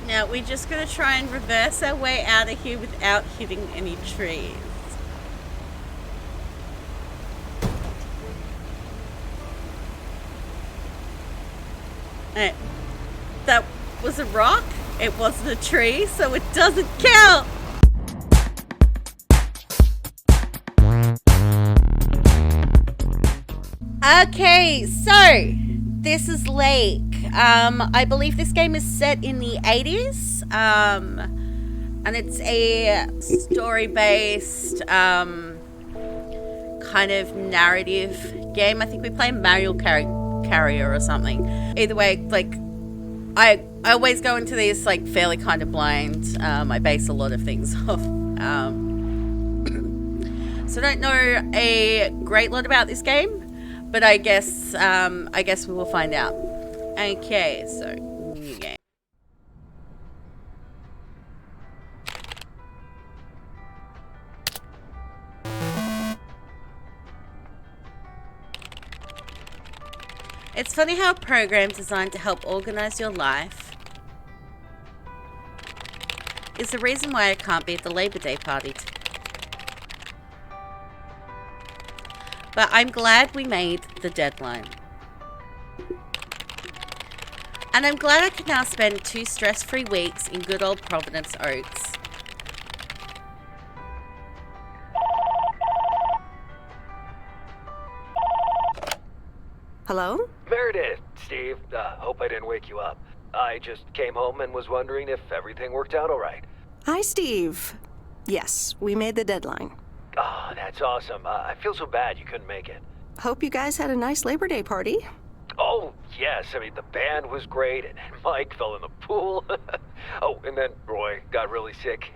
Now, we're just going to try and reverse our way out of here without hitting any trees. That was a rock. It wasn't a tree, so it doesn't count. Okay, so this is Lake. I believe this game is set in the 80s, and it's a story-based kind of narrative game. I think we play Mario Carrier or something. Either way, like, I always go into these like fairly kind of blind. I base a lot of things off. So I don't know a great lot about this game. But I guess we will find out. Okay, so new game. It's funny how a program designed to help organize your life is the reason why I can't be at the Labor Day party. But I'm glad we made the deadline. And I'm glad I can now spend 2 stress-free weeks in good old Providence Oaks. Hello? Meredith, Steve. Hope I didn't wake you up. I just came home and was wondering if everything worked out all right. Hi, Steve. Yes, we made the deadline. Oh, that's awesome. I feel so bad you couldn't make it. Hope you guys had a nice Labor Day party. Oh, yes. I mean, the band was great, and Mike fell in the pool. Oh, and then Roy got really sick.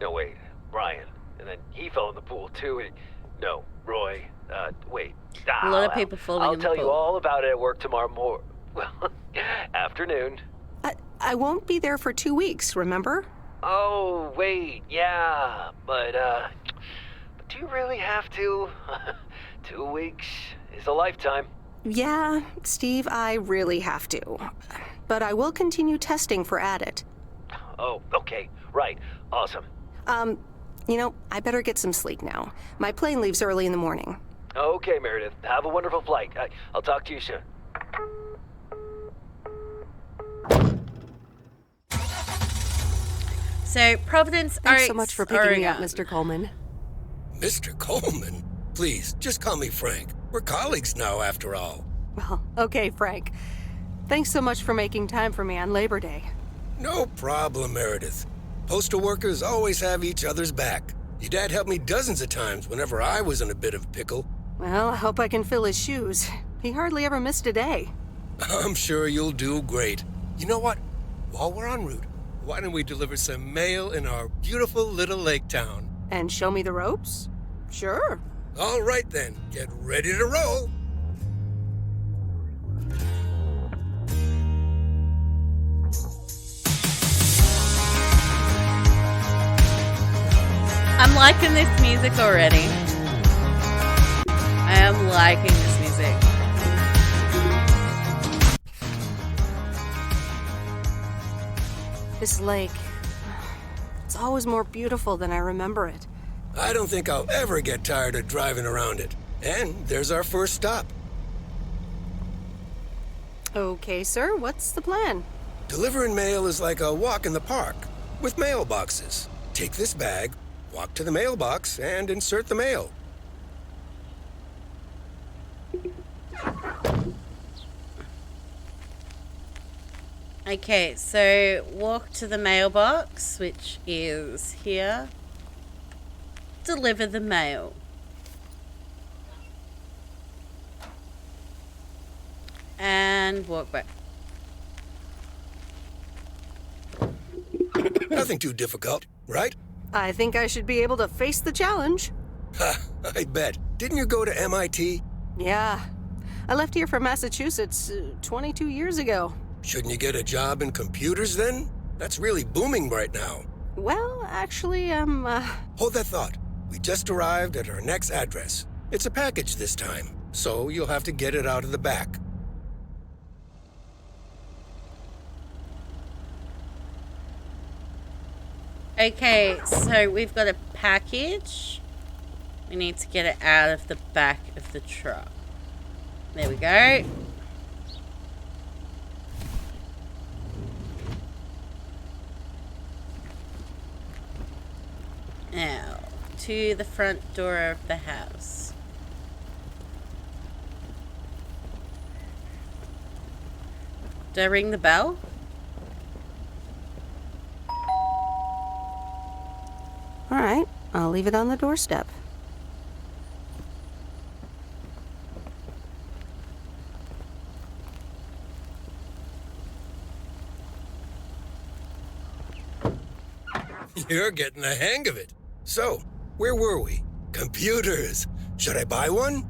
No, wait, Brian. And then he fell in the pool, too. No, Roy. Wait. A lot of people falling in the pool. I'll tell you all about it at work tomorrow afternoon. I won't be there for 2 weeks, remember? Oh, wait, yeah. But do you really have to? 2 weeks is a lifetime. Yeah, Steve, I really have to. But I will continue testing for Addit. Oh, okay. Right. Awesome. I better get some sleep now. My plane leaves early in the morning. Okay, Meredith. Have a wonderful flight. I'll talk to you soon. So, Providence Oaks. Thanks so much for picking me up, Oregon. Mr. Coleman. Mr. Coleman? Please, just call me Frank. We're colleagues now, after all. Well, okay, Frank. Thanks so much for making time for me on Labor Day. No problem, Meredith. Postal workers always have each other's back. Your dad helped me dozens of times whenever I was in a bit of a pickle. Well, I hope I can fill his shoes. He hardly ever missed a day. I'm sure you'll do great. You know what? While we're en route, why don't we deliver some mail in our beautiful little lake town? And show me the ropes? Sure. All right then, get ready to roll. I'm liking this music already. I am liking this music. This lake, it's always more beautiful than I remember it. I don't think I'll ever get tired of driving around it. And there's our first stop. Okay, sir, what's the plan? Delivering mail is like a walk in the park, with mailboxes. Take this bag, walk to the mailbox, and insert the mail. Okay, so walk to the mailbox, which is here. Deliver the mail. And walk back. Nothing too difficult, right? I think I should be able to face the challenge. Ha, I bet. Didn't you go to MIT? Yeah. I left here from Massachusetts 22 years ago. Shouldn't you get a job in computers then? That's really booming right now. Well, actually, Hold that thought. We just arrived at our next address. It's a package this time, so you'll have to get it out of the back. Okay, so we've got a package. We need to get it out of the back of the truck. There we go. Now, to the front door of the house. Do I ring the bell? All right, I'll leave it on the doorstep. You're getting the hang of it. So, where were we? Computers. Should I buy one?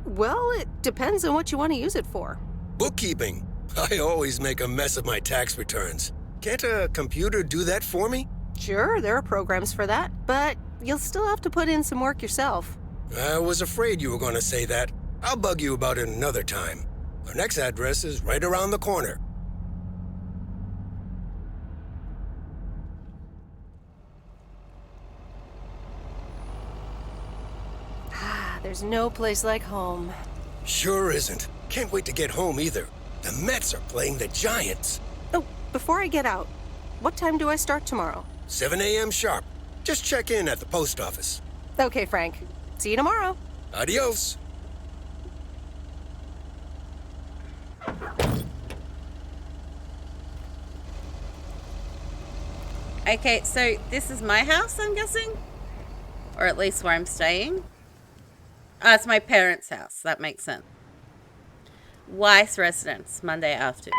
Well, it depends on what you want to use it for. Bookkeeping. I always make a mess of my tax returns. Can't a computer do that for me? Sure, there are programs for that, but you'll still have to put in some work yourself. I was afraid you were going to say that. I'll bug you about it another time. Our next address is right around the corner. There's no place like home. Sure isn't. Can't wait to get home either. The Mets are playing the Giants. Oh, before I get out, what time do I start tomorrow? 7 a.m. sharp. Just check in at the post office. Okay, Frank. See you tomorrow. Adios. Okay, so this is my house, I'm guessing? Or at least where I'm staying. It's my parents' house. That makes sense. Weiss residence, Monday afternoon.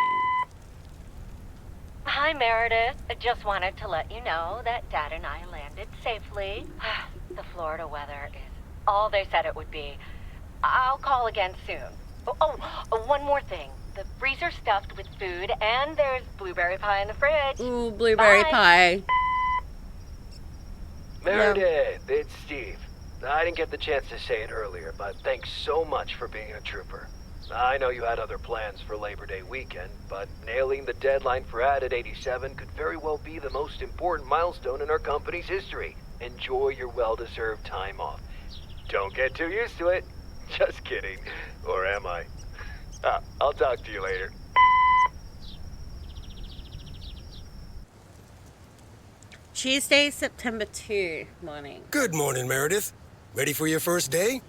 Hi, Meredith. I just wanted to let you know that Dad and I landed safely. The Florida weather is all they said it would be. I'll call again soon. One more thing. The freezer's stuffed with food, and there's blueberry pie in the fridge. Ooh, blueberry Bye. pie. Meredith, it's Steve. I didn't get the chance to say it earlier, but thanks so much for being a trooper. I know you had other plans for Labor Day weekend, but nailing the deadline for Added 87 could very well be the most important milestone in our company's history. Enjoy your well-deserved time off. Don't get too used to it. Just kidding. Or am I? I'll talk to you later. Tuesday, September 2 morning. Good morning, Meredith. Ready for your first day?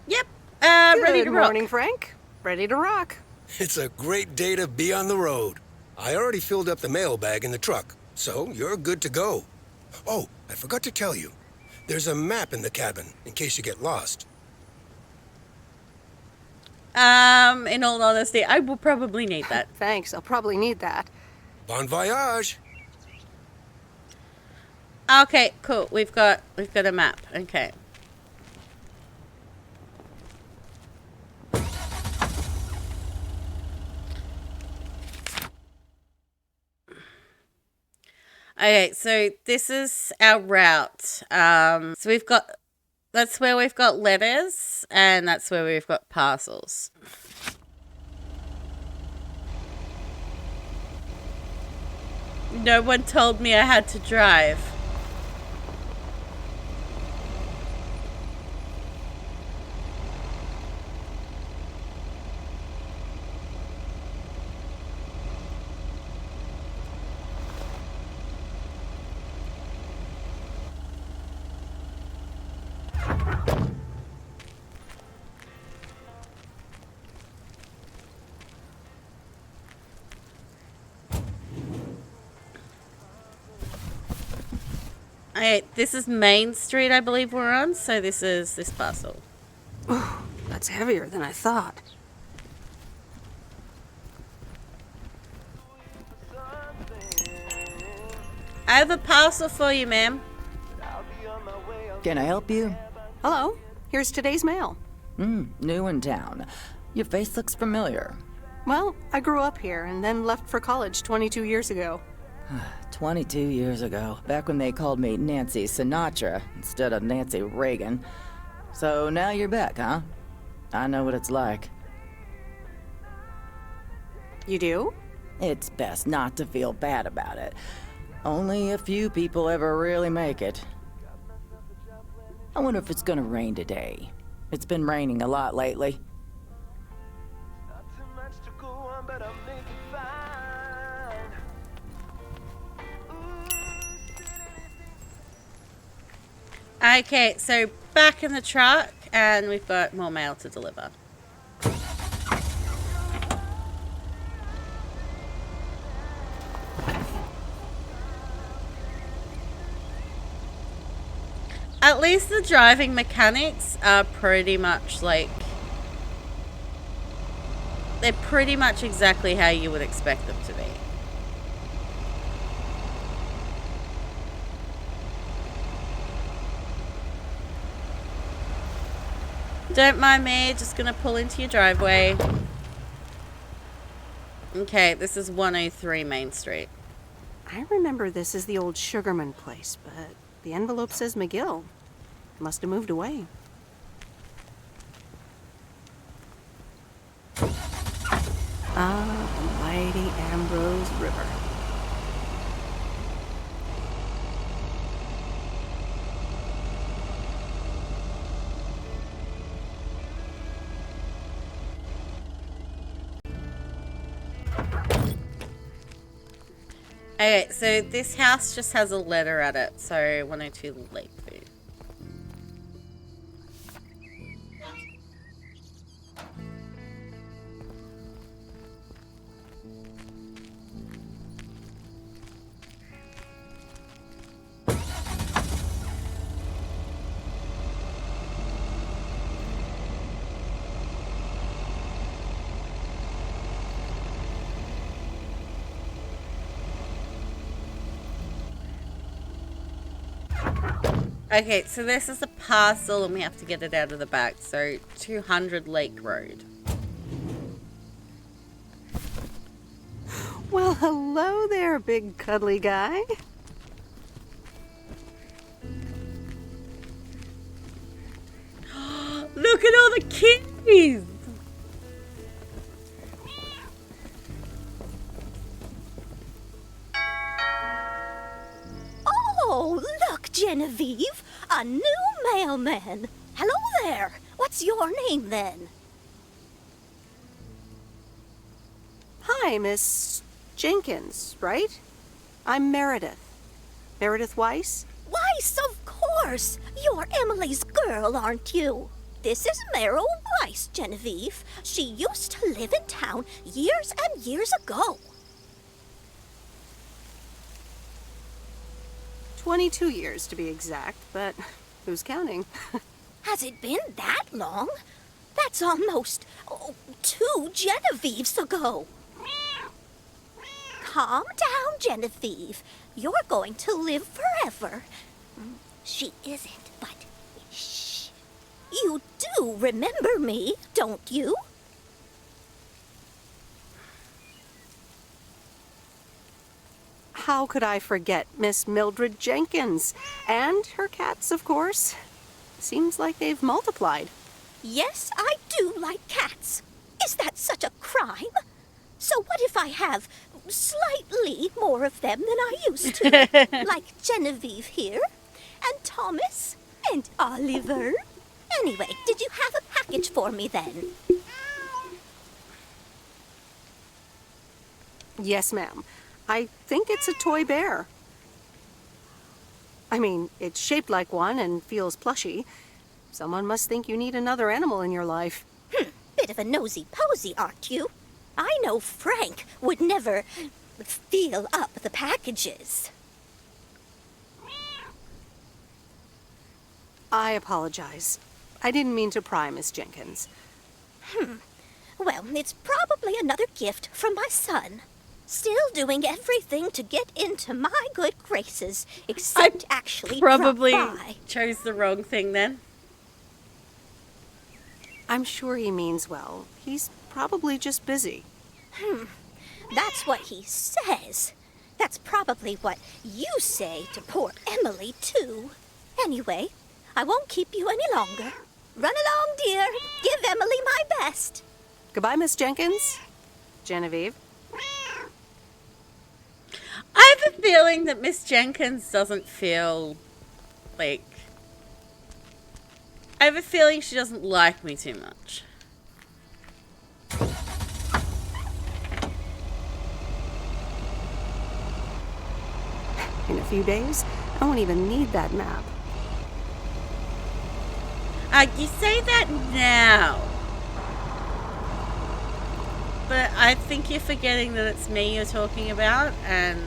Yep. Ready to Good rock. morning, Frank. Ready to rock. It's a great day to be on the road. I already filled up the mailbag in the truck, so you're good to go. Oh, I forgot to tell you. There's a map in the cabin in case you get lost. In all honesty, I will probably need that. Thanks, I'll probably need that. Bon voyage. Okay, cool. We've got a map. Okay. Okay, so this is our route. So that's where we've got letters, and that's where we've got parcels. No one told me I had to drive. Okay, this is Main Street, I believe we're on, so this is this parcel. That's heavier than I thought. I have a parcel for you, ma'am. Can I help you? Hello, here's today's mail. New in town. Your face looks familiar. Well, I grew up here and then left for college 22 years ago. 22 years ago, back when they called me Nancy Sinatra instead of Nancy Reagan. So now you're back, huh? I know what it's like. You do? It's best not to feel bad about it. Only a few people ever really make it. I wonder if it's gonna rain today. It's been raining a lot lately. Okay, so back in the truck, and we've got more mail to deliver. At least the driving mechanics are pretty much like... they're pretty much exactly how you would expect them to be. Don't mind me, just gonna pull into your driveway. Okay, this is 103 Main Street. I remember this as the old Sugarman place, but the envelope says McGill. Must have moved away. Ah, the mighty Ambrose River. Okay, so this house just has a letter at it, so 102 Lakeview. Okay, so this is a parcel and we have to get it out of the back. So 200 Lake Road. Well, hello there, big cuddly guy. Look at all the kitties! Oh, look, Genevieve! A new mailman! Hello there! What's your name, then? Hi, Miss Jenkins, right? I'm Meredith. Meredith Weiss? Weiss, of course! You're Emily's girl, aren't you? This is Meryl Weiss, Genevieve. She used to live in town years and years ago. 22 years to be exact, but who's counting? Has it been that long? That's almost 2 Genevieves ago. Calm down, Genevieve. You're going to live forever. She isn't, but shh. You do remember me, don't you? How could I forget Miss Mildred Jenkins? And her cats, of course. Seems like they've multiplied. Yes, I do like cats. Is that such a crime? So what if I have slightly more of them than I used to? Like Genevieve here, and Thomas, and Oliver. Anyway, did you have a package for me then? Yes, ma'am. I think it's a toy bear. I mean, it's shaped like one and feels plushy. Someone must think you need another animal in your life. Bit of a nosy-posy, aren't you? I know Frank would never feel up the packages. I apologize. I didn't mean to pry, Miss Jenkins. Well, it's probably another gift from my son. Still doing everything to get into my good graces, except actually Probably drop by. chose the wrong thing then. I'm sure he means well. He's probably just busy. That's what he says. That's probably what you say to poor Emily, too. Anyway, I won't keep you any longer. Run along, dear. Give Emily my best. Goodbye, Miss Jenkins. Genevieve. feeling that Miss Jenkins doesn't feel like... I have a feeling she doesn't like me too much. In a few days, I won't even need that map. You say that now. But I think you're forgetting that it's me you're talking about, and...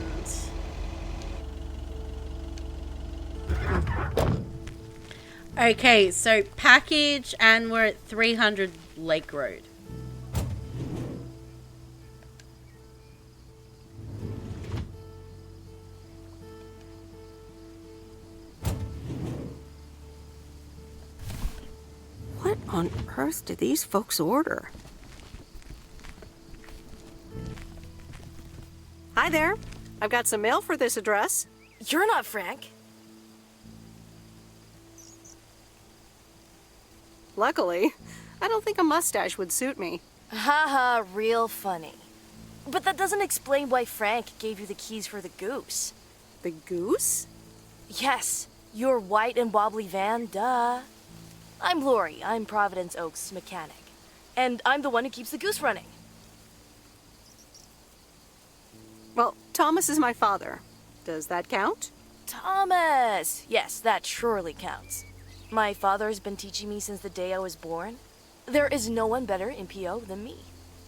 Okay, so package, and we're at 300 Lake Road. What on earth did these folks order? Hi there. I've got some mail for this address. You're not Frank. Luckily, I don't think a mustache would suit me. Haha, real funny. But that doesn't explain why Frank gave you the keys for the goose. The goose? Yes, your white and wobbly van, duh. I'm Lori, I'm Providence Oaks' mechanic. And I'm the one who keeps the goose running. Well, Thomas is my father. Does that count? Thomas! Yes, that surely counts. My father has been teaching me since the day I was born. There is no one better in PO than me.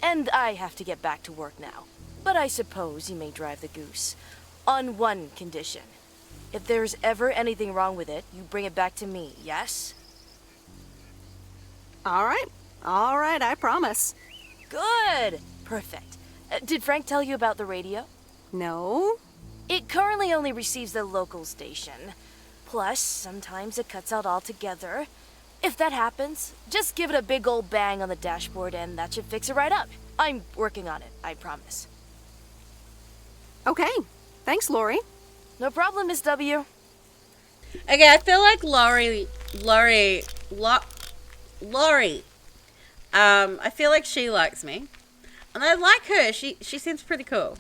And I have to get back to work now. But I suppose you may drive the goose. On one condition. If there's ever anything wrong with it, you bring it back to me, yes? All right, I promise. Good! Perfect. Did Frank tell you about the radio? No? It currently only receives the local station. Plus, sometimes it cuts out altogether. If that happens, just give it a big old bang on the dashboard and that should fix it right up. I'm working on it, I promise. Okay, thanks, Lori. No problem, Miss W. Okay, I feel like Lori, I feel like she likes me. And I like her. She seems pretty cool.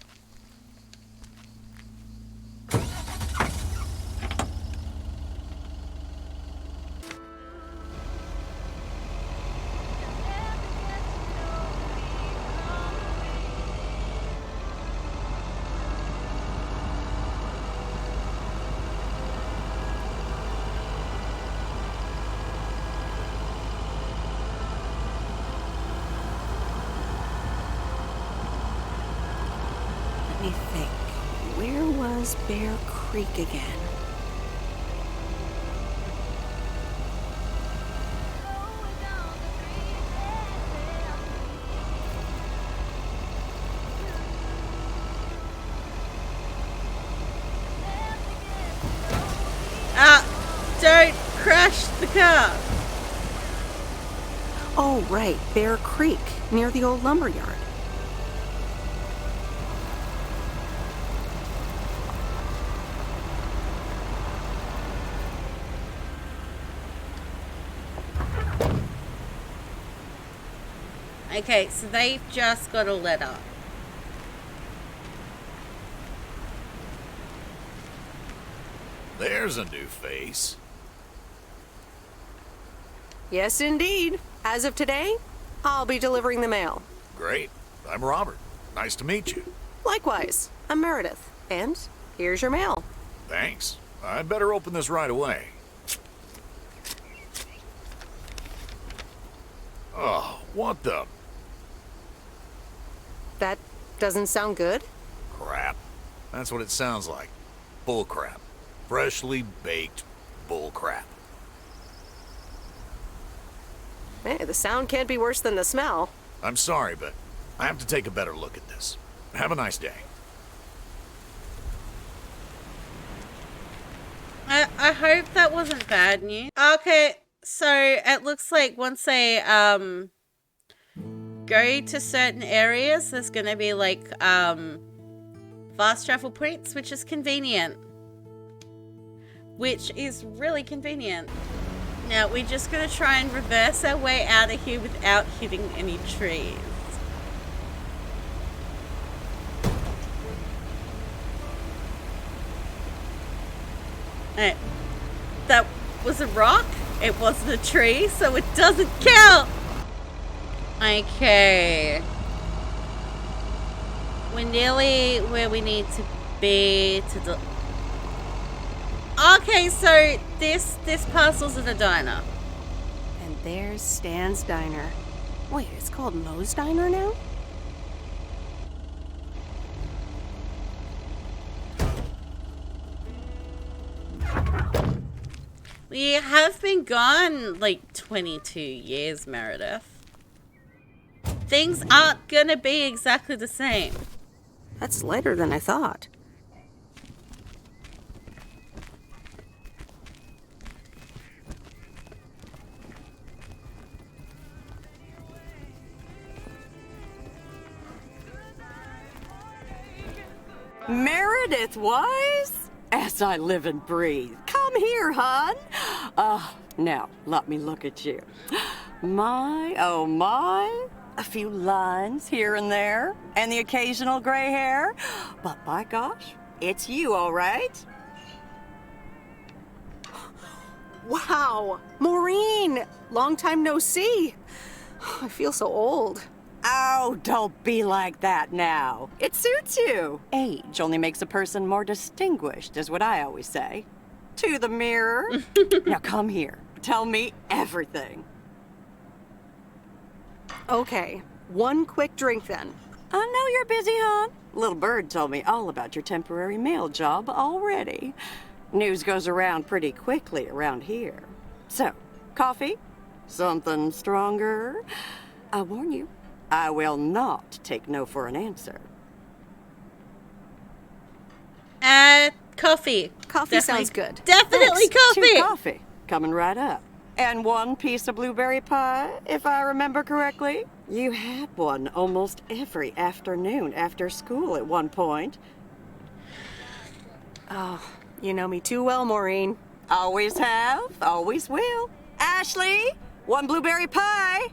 Let me think. Where was Bear Creek again? Don't crash the car. Oh, right, Bear Creek, near the old lumber yard. Okay, so they've just got a letter. There's a new face. Yes, indeed. As of today, I'll be delivering the mail. Great. I'm Robert. Nice to meet you. Likewise, I'm Meredith. And here's your mail. Thanks. I'd better open this right away. Oh, what the That doesn't sound good. crap? That's what it sounds like. Bull crap. Freshly baked bull crap. Hey, the sound can't be worse than the smell. I'm sorry, but I have to take a better look at this. Have a nice day. I hope that wasn't bad news. Okay, so it looks like once they go to certain areas, there's gonna be like fast travel points, which is convenient. Which is really convenient. Now we're just gonna try and reverse our way out of here without hitting any trees. Uh, that was a rock. It wasn't a tree, so it doesn't count. Okay. We're nearly where we need to be to do. Okay, so this parcel's in a diner. And there's Stan's Diner. Wait, it's called Moe's Diner now? We have been gone like 22 years, Meredith. Things aren't gonna be exactly the same. That's later than I thought. Meredith Wise? As I live and breathe. Come here, hon. Now, let me look at you. My, oh my. A few lines here and there, and the occasional gray hair. But by gosh, it's you, all right? Wow! Maureen! Long time no see. I feel so old. Oh, don't be like that now. It suits you. Age only makes a person more distinguished, is what I always say. To the mirror. Now come here. Tell me everything. Okay, one quick drink then. I know you're busy, hon. Little Bird told me all about your temporary mail job already. News goes around pretty quickly around here. So, coffee? Something stronger? I warn you, I will not take no for an answer. Coffee. Coffee sounds good. Definitely Thanks. coffee. 2 coffee. Coming right up. And 1 piece of blueberry pie, if I remember correctly. You had one almost every afternoon after school at one point. Oh, you know me too well, Maureen. Always have, always will. Ashley, 1 blueberry pie.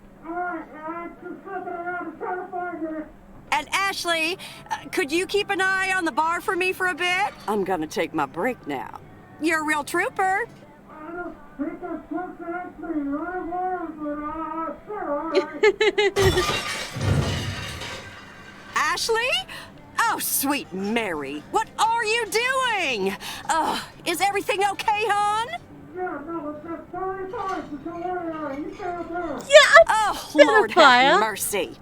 And Ashley, could you keep an eye on the bar for me for a bit? I'm gonna take my break now. You're a real trooper. Ashley? Oh, sweet Mary, what are you doing? Is everything okay, hon? Yeah, Oh, Lord have mercy.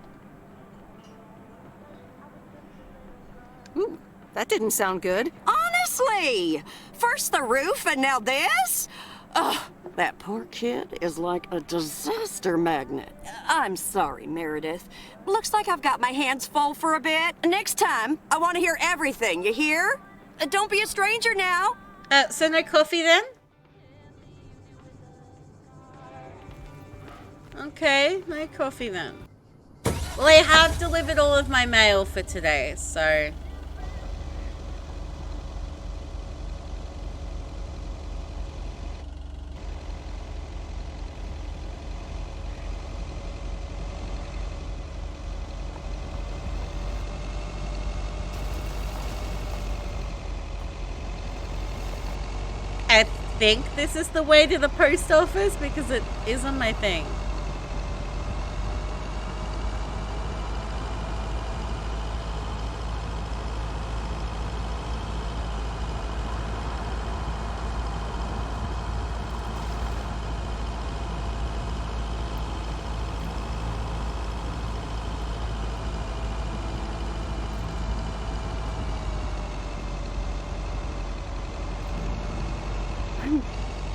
Ooh, that didn't sound good. Honestly, first the roof and now this? That poor kid is like a disaster magnet. I'm sorry, Meredith. Looks like I've got my hands full for a bit. Next time, I want to hear everything, you hear? Don't be a stranger now. So no coffee then? Okay, no coffee then. Well, I have delivered all of my mail for today, so... I think this is the way to the post office because it is on my thing.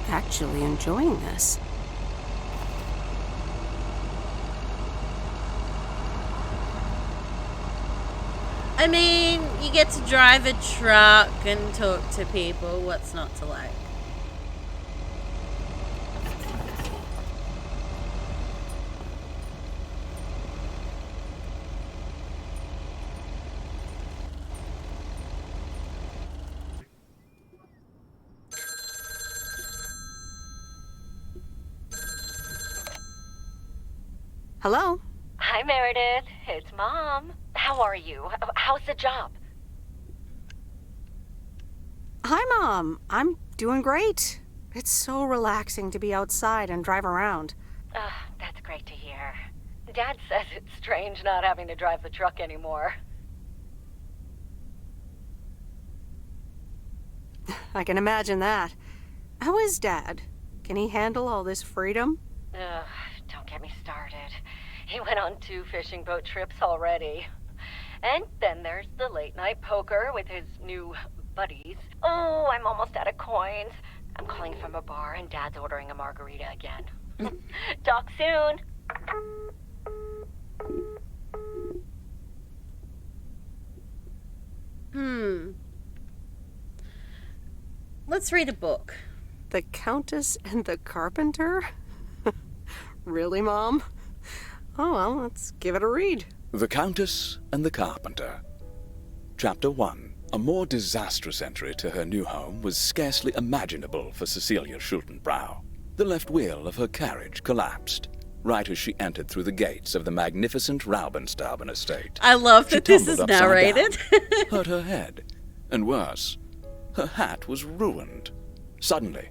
Actually enjoying this. I mean, you get to drive a truck and talk to people. What's not to like? Hello? Hi, Meredith. It's Mom. How are you? How's the job? Hi, Mom. I'm doing great. It's so relaxing to be outside and drive around. That's great to hear. Dad says it's strange not having to drive the truck anymore. I can imagine that. How is Dad? Can he handle all this freedom? Don't get me started. He went on 2 fishing boat trips already. And then there's the late night poker with his new buddies. Oh, I'm almost out of coins. I'm calling from a bar and Dad's ordering a margarita again. Talk soon. Let's read a book. The Countess and the Carpenter? Really, Mom? Oh, well, let's give it a read. The Countess and the Carpenter. Chapter 1. A more disastrous entry to her new home was scarcely imaginable for Cecilia Schultenbrow. The left wheel of her carriage collapsed right as she entered through the gates of the magnificent Raubenstaben estate. I love that this is tumbled upside narrated. down, hurt her head, and worse, her hat was ruined. Suddenly,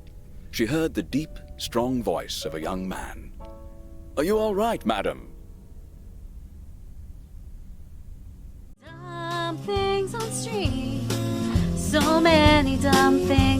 she heard the deep, strong voice of a young man. "Are you all right, madam?" Dumb things on stream. So many dumb things.